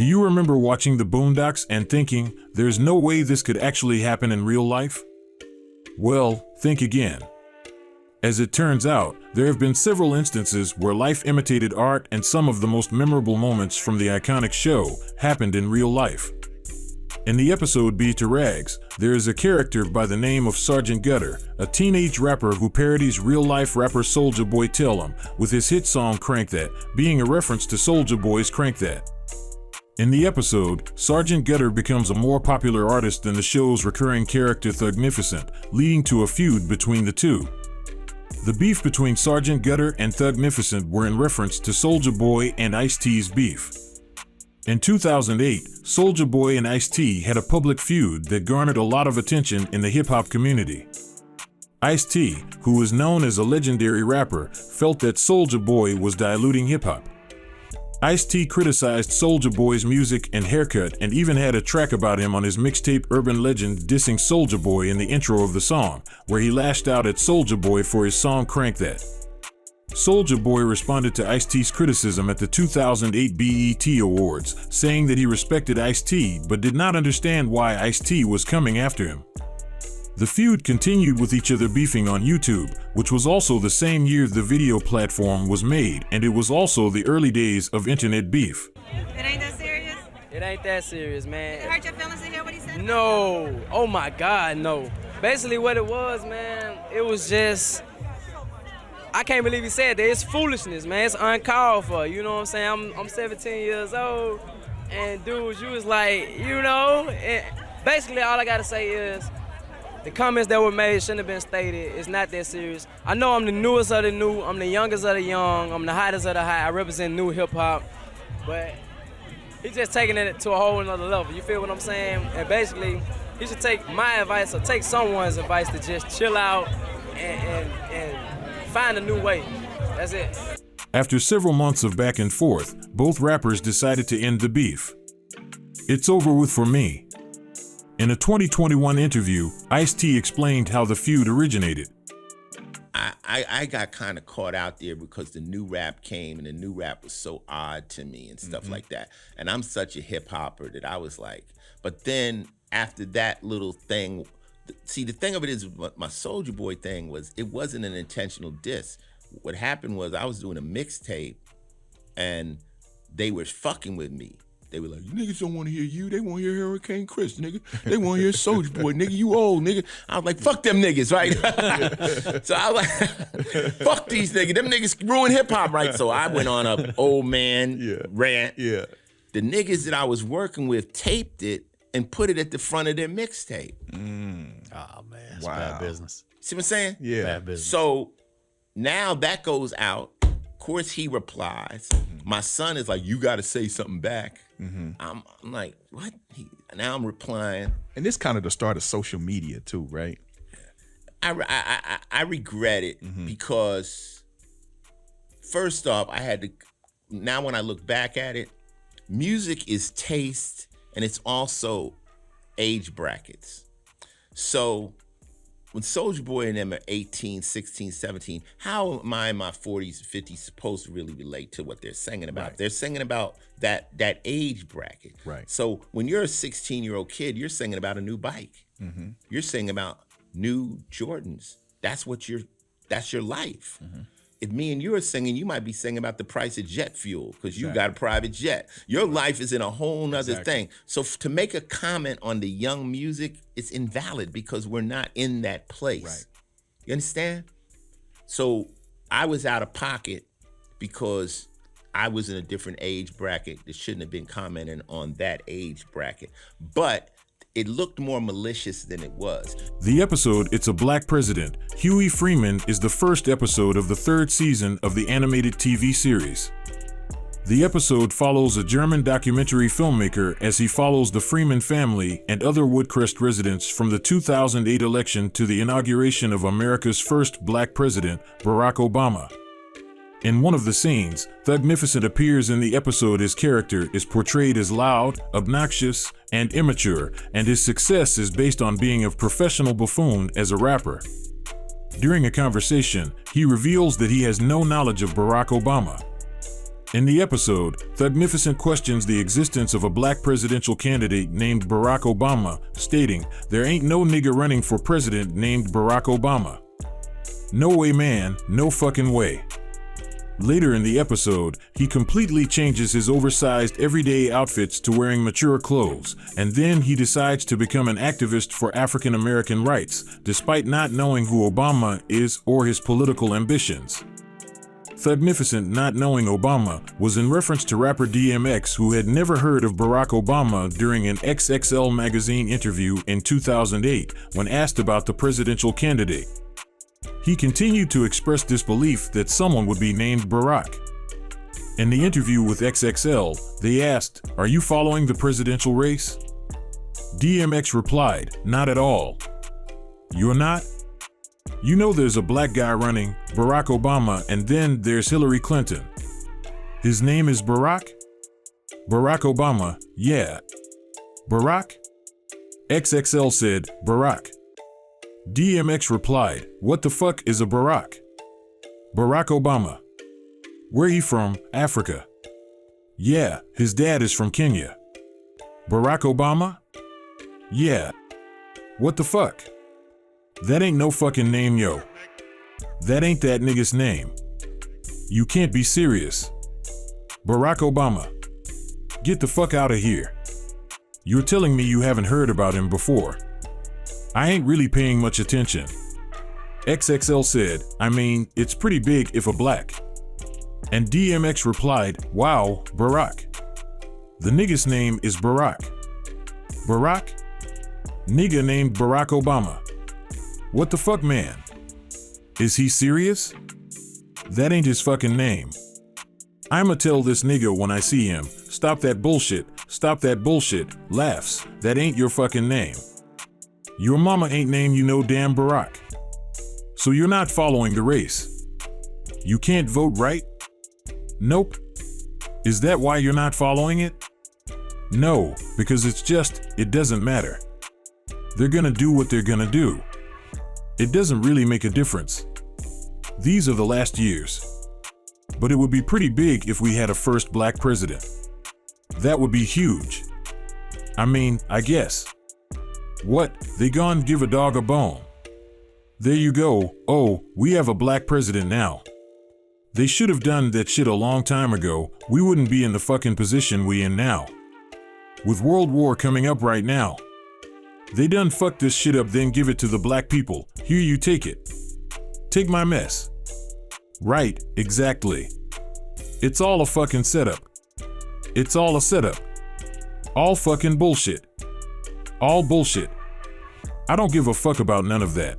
Do you remember watching the Boondocks and thinking, there's no way this could actually happen in real life? Well, think again. As it turns out, there have been several instances where life imitated art, and some of the most memorable moments from the iconic show happened in real life. In the episode Beat to Rags, there is a character by the name of Sergeant Gutter, a teenage rapper who parodies real-life rapper Soulja Boy Tell 'Em with his hit song Crank That, being a reference to Soulja Boy's Crank That. In the episode, Sergeant Gutter becomes a more popular artist than the show's recurring character Thugnificent, leading to a feud between the two. The beef between Sergeant Gutter and Thugnificent were in reference to Soulja Boy and Ice-T's beef. In 2008, Soulja Boy and Ice-T had a public feud that garnered a lot of attention in the hip-hop community. Ice-T, who is known as a legendary rapper, felt that Soulja Boy was diluting hip-hop. Ice-T criticized Soulja Boy's music and haircut and even had a track about him on his mixtape Urban Legend dissing Soulja Boy in the intro of the song, where he lashed out at Soulja Boy for his song Crank That. Soulja Boy responded to Ice-T's criticism at the 2008 BET Awards, saying that he respected Ice-T but did not understand why Ice-T was coming after him. The feud continued with each other beefing on YouTube, which was also the same year the video platform was made, and it was also the early days of internet beef. It ain't that serious? It ain't that serious, man. Did it hurt your feelings to hear what he said? No. Oh my God, no. Basically what it was, man, it was just, I can't believe he said that. It's foolishness, man. It's uncalled for. You know what I'm saying? I'm 17 years old, and dudes, you was like, you know, basically all I gotta say is, the comments that were made shouldn't have been stated. It's not that serious. I know I'm the newest of the new, I'm the youngest of the young, I'm the hottest of the hot. I represent new hip hop, but he's just taking it to a whole nother level. You feel what I'm saying? And basically, he should take my advice or take someone's advice to just chill out and find a new way. That's it. After several months of back and forth, both rappers decided to end the beef. It's over with for me. In a 2021 interview, Ice-T explained how the feud originated. I got kind of caught out there because the new rap came, and the new rap was so odd to me and stuff like that. And I'm such a hip hopper that I was like, but then after that little thing, see, the thing of it is, my Soulja Boy thing was, it wasn't an intentional diss. What happened was I was doing a mixtape and they were fucking with me. They were like, you niggas don't want to hear you. They want to hear Hurricane Chris, nigga. They want to hear Soulja Boy, nigga. You old, nigga. I was like, fuck them niggas, right? So I was like, fuck these niggas. Them niggas ruin hip hop, right? So I went on a old man rant. Yeah. The niggas that I was working with taped it and put it at the front of their mixtape. Oh, man. That's bad business. See what I'm saying? Yeah. Bad business. So now that goes out. Of course, he replies. My son is like, you got to say something back. I'm like, what? Now I'm replying. And this kind of the start of social media too, right? I regret it because first off, I had to, now when I look back at it, music is taste and it's also age brackets. So when Soulja Boy and them are 18, 16, 17, how am I in my 40s and 50s supposed to really relate to what they're singing about? Right. They're singing about that age bracket. Right. So when you're a 16-year-old kid, you're singing about a new bike. You're singing about new Jordans. That's your life. If me and you are singing, you might be singing about the price of jet fuel because you got a private jet. Your life is in a whole nother thing. So to make a comment on the young music, it's invalid because we're not in that place. Right. You understand? So I was out of pocket because I was in a different age bracket that shouldn't have been commenting on that age bracket. But it looked more malicious than it was. The episode It's a Black President, Huey Freeman, is the first episode of the third season of the animated TV series. The episode follows a German documentary filmmaker as he follows the Freeman family and other Woodcrest residents from the 2008 election to the inauguration of America's first black president, Barack Obama. In one of the scenes, Thugnificent appears in the episode. His character is portrayed as loud, obnoxious, and immature, and his success is based on being a professional buffoon as a rapper. During a conversation, he reveals that he has no knowledge of Barack Obama. In the episode, Thugnificent questions the existence of a black presidential candidate named Barack Obama, stating, "There ain't no nigga running for president named Barack Obama. No way, man, no fucking way." Later in the episode, he completely changes his oversized everyday outfits to wearing mature clothes, and then he decides to become an activist for African American rights, despite not knowing who Obama is or his political ambitions. Thugnificent not knowing Obama was in reference to rapper DMX, who had never heard of Barack Obama during an XXL magazine interview in 2008 when asked about the presidential candidate. He continued to express disbelief that someone would be named Barack. In the interview with XXL, they asked, "Are you following the presidential race?" DMX replied, "Not at all." "You're not? You know there's a black guy running, Barack Obama, and then there's Hillary Clinton. His name is Barack? Barack Obama, yeah. Barack?" XXL said, "Barack." DMX replied, "What the fuck is a Barack?" "Barack Obama." "Where he from? Africa?" "Yeah, his dad is from Kenya." "Barack Obama?" "Yeah." "What the fuck? That ain't no fucking name, yo. That ain't that nigga's name. You can't be serious. Barack Obama. Get the fuck out of here. You're telling me you haven't heard about him before. I ain't really paying much attention." XXL said, "I mean, it's pretty big if a black." And DMX replied, "Wow, Barack. The nigga's name is Barack. Barack? Nigga named Barack Obama. What the fuck, man? Is he serious? That ain't his fucking name. I'ma tell this nigga when I see him, stop that bullshit, laughs, that ain't your fucking name. Your mama ain't named you no damn Barack. So you're not following the race. You can't vote, right? Nope. Is that why you're not following it? No, because it doesn't matter. They're gonna do what they're gonna do. It doesn't really make a difference. These are the last years. But it would be pretty big if we had a first black president. That would be huge. I mean, I guess. What, they gone give a dog a bone? There you go, oh, we have a black president now. They should have done that shit a long time ago, we wouldn't be in the fucking position we in now. With World War coming up right now. They done fucked this shit up, then give it to the black people. Here, you take it. Take my mess. Right, exactly. It's all a fucking setup. It's all a setup. All fucking bullshit. All bullshit. I don't give a fuck about none of that."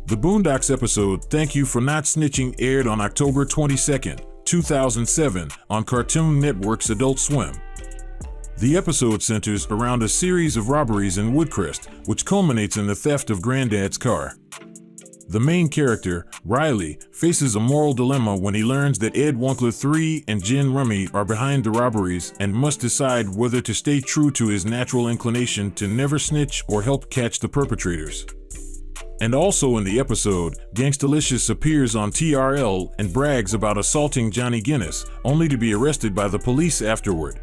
The Boondocks episode, Thank You for Not Snitching, aired on October 22nd, 2007 on Cartoon Network's Adult Swim. The episode centers around a series of robberies in Woodcrest, which culminates in the theft of Granddad's car. The main character, Riley, faces a moral dilemma when he learns that Ed Wonkler III and Jen Rummy are behind the robberies and must decide whether to stay true to his natural inclination to never snitch or help catch the perpetrators. And also in the episode, Gangstalicious appears on TRL and brags about assaulting Johnny Guinness, only to be arrested by the police afterward.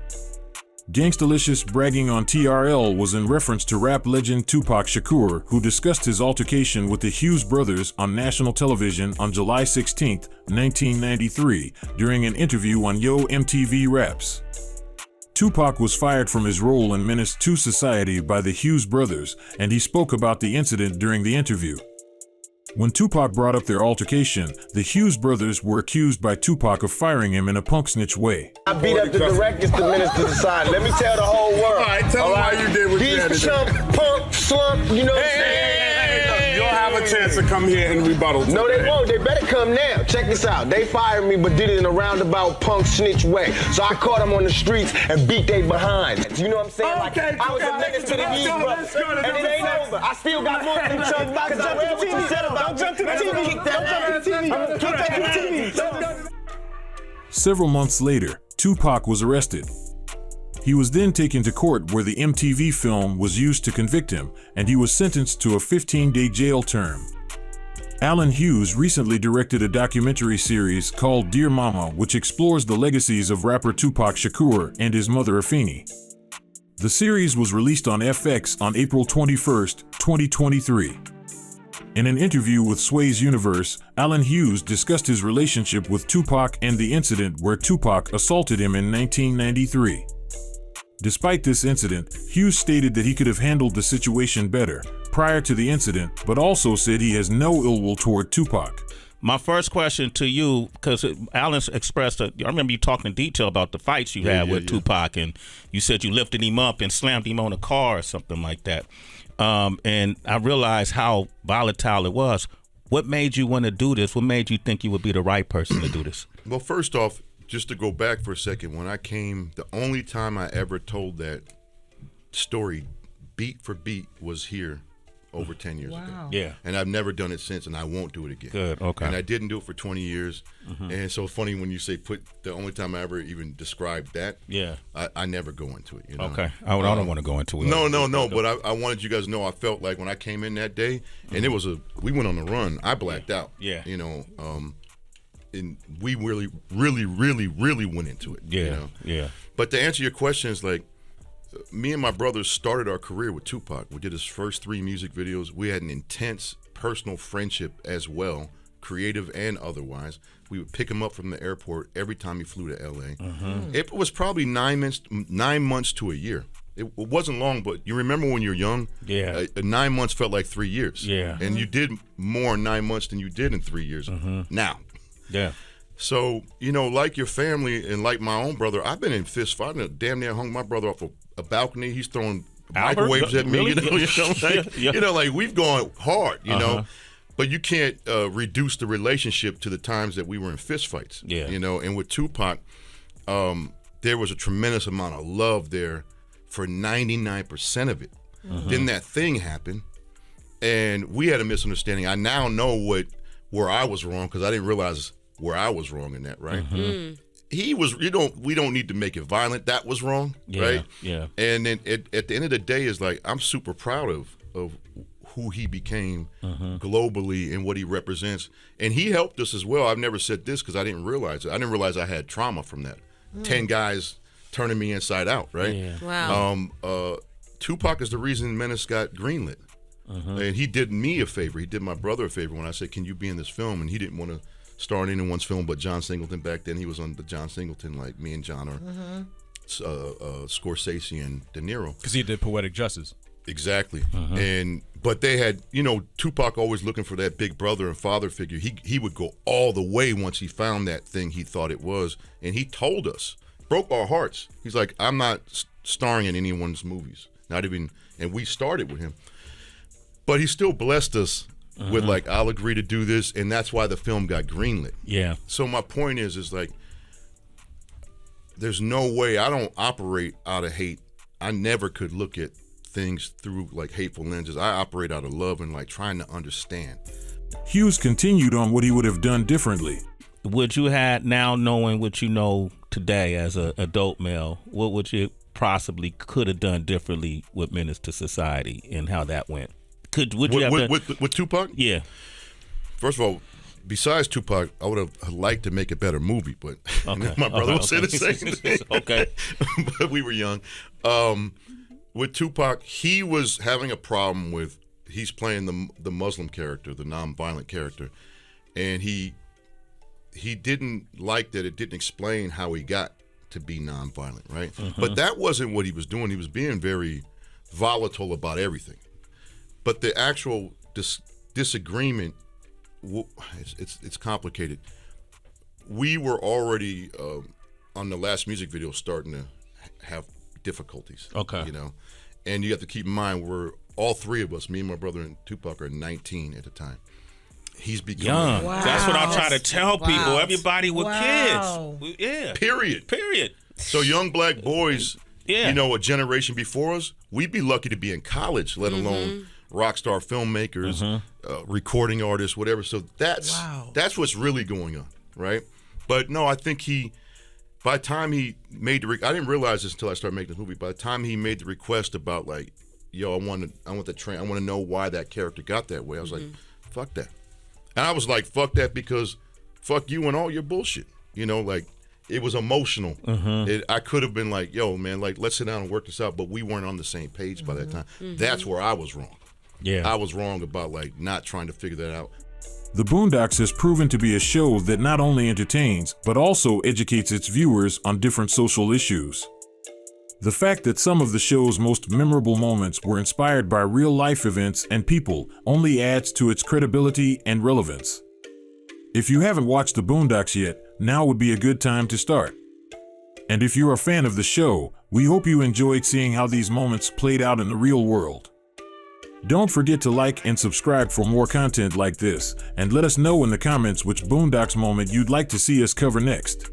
Gangstalicious bragging on TRL was in reference to rap legend Tupac Shakur, who discussed his altercation with the Hughes brothers on national television on July 16, 1993, during an interview on Yo MTV Raps. Tupac was fired from his role in Menace to Society by the Hughes brothers, and he spoke about the incident during the interview. When Tupac brought up their altercation, the Hughes brothers were accused by Tupac of firing him in a punk snitch way. I beat up the directors, the Menace to Society. Let me tell the whole world. All right, tell them why you did what you had to do. These chump, punk, slump, you know what I'm saying? You'll have a chance to come here and rebuttal. No, they won't. They better come now. Check this out. They fired me, but did it in a roundabout punk snitch way. So I caught them on the streets and beat they behind. You know what I'm saying? Okay, I was a menace to the Hughes brothers. And it ain't over. I still got more than chump boxes. Don't jump to the TV. Don't jump to the TV. Several months later, Tupac was arrested. He was then taken to court where the MTV film was used to convict him, and he was sentenced to a 15-day jail term. Alan Hughes recently directed a documentary series called Dear Mama, which explores the legacies of rapper Tupac Shakur and his mother Afeni. The series was released on FX on April 21st, 2023. In an interview with Sway's Universe, Alan Hughes discussed his relationship with Tupac and the incident where Tupac assaulted him in 1993. Despite this incident, Hughes stated that he could have handled the situation better prior to the incident, but also said he has no ill will toward Tupac. My first question to you, because Alan expressed, I remember you talking in detail about the fights you had with Tupac, and you said you lifted him up and slammed him on a car or something like that. And I realized how volatile it was. What made you want to do this? What made you think you would be the right person to do this? Well, first off, just to go back for a second, when I came, the only time I ever told that story beat for beat was here over 10 years ago. Yeah. And I've never done it since, and I won't do it again. Good, okay. And I didn't do it for 20 years. And so funny when you say the only time I ever even described that, I never go into it. You know? Okay. I don't want to go into it. No, but I wanted you guys to know I felt like when I came in that day, and we went on the run, I blacked out. Yeah. You know, and we really went into it. Yeah, you know? yeah. But to answer your question, is like, me and my brothers started our career with Tupac. We did his first 3 music videos. We had an intense personal friendship as well, creative and otherwise. We would pick him up from the airport every time he flew to LA. It was probably 9 months to a year. It wasn't long, but you remember when you're young? Yeah. 9 months felt like 3 years. Yeah. And you did more in 9 months than you did in 3 years now. Yeah. So, you know, like your family and like my own brother, I've been in fist fighting. I damn near hung my brother off a balcony. He's throwing microwaves at me. Really? You know, like we've gone hard, you know. But you can't reduce the relationship to the times that we were in fist fights. Yeah. You know, and with Tupac, there was a tremendous amount of love there for 99% of it. Then that thing happened, and we had a misunderstanding. I now know where I was wrong, because I didn't realize where I was wrong in that, right? He was, we don't need to make it violent. That was wrong, right? Yeah. And then at the end of the day, is like, I'm super proud of who he became globally and what he represents. And he helped us as well. I've never said this because I didn't realize it. I didn't realize I had trauma from that. 10 guys turning me inside out, right? Yeah. Wow. Tupac is the reason Menace got greenlit. And he did me a favor. He did my brother a favor when I said, can you be in this film? And he didn't want to star in anyone's film but John Singleton. Back then he was on the John Singleton, like me and John, or Scorsese and De Niro. Because he did Poetic Justice. Exactly. But they had, you know, Tupac always looking for that big brother and father figure. He would go all the way once he found that thing he thought it was. And he told us, broke our hearts. He's like, I'm not starring in anyone's movies. Not even, and we started with him. But he still blessed us with like, I'll agree to do this. And that's why the film got greenlit. Yeah. So my point is like, there's no way, I don't operate out of hate. I never could look at things through like hateful lenses. I operate out of love and like trying to understand. Hughes continued on what he would have done differently. Would you have, now knowing what you know today as an adult male, what would you possibly could have done differently with Menace to Society and how that went? Would you have done, with Tupac? Yeah. First of all, besides Tupac, I would have liked to make a better movie, but my brother would say the same thing. Okay. But we were young. With Tupac, he was having a problem with, he's playing the Muslim character, the non-violent character, and he didn't like that it didn't explain how he got to be non-violent, right? But that wasn't what he was doing. He was being very volatile about everything. But the actual disagreement, it's complicated. We were already on the last music video starting to have difficulties. Okay. You know, and you have to keep in mind, we're all three of us, me and my brother and Tupac, are 19 at the time. He's becoming young. Wow. That's what I'm trying to tell people. Everybody with kids. Yeah. Period. So young black boys, you know, a generation before us, we'd be lucky to be in college, let alone rock star filmmakers, recording artists, whatever. So that's what's really going on, right? But no, I think by the time he made I didn't realize this until I started making this movie. By the time he made the request about like, yo, I want to know why that character got that way. I was like, fuck that. And I was like, fuck that, because fuck you and all your bullshit. You know, like, it was emotional. I could have been like, yo, man, like, let's sit down and work this out, but we weren't on the same page by that time. That's where I was wrong. Yeah. I was wrong about, like, not trying to figure that out. The Boondocks has proven to be a show that not only entertains, but also educates its viewers on different social issues. The fact that some of the show's most memorable moments were inspired by real-life events and people only adds to its credibility and relevance. If you haven't watched the Boondocks yet, now would be a good time to start. And if you're a fan of the show, we hope you enjoyed seeing how these moments played out in the real world. Don't forget to like and subscribe for more content like this, and let us know in the comments which Boondocks moment you'd like to see us cover next.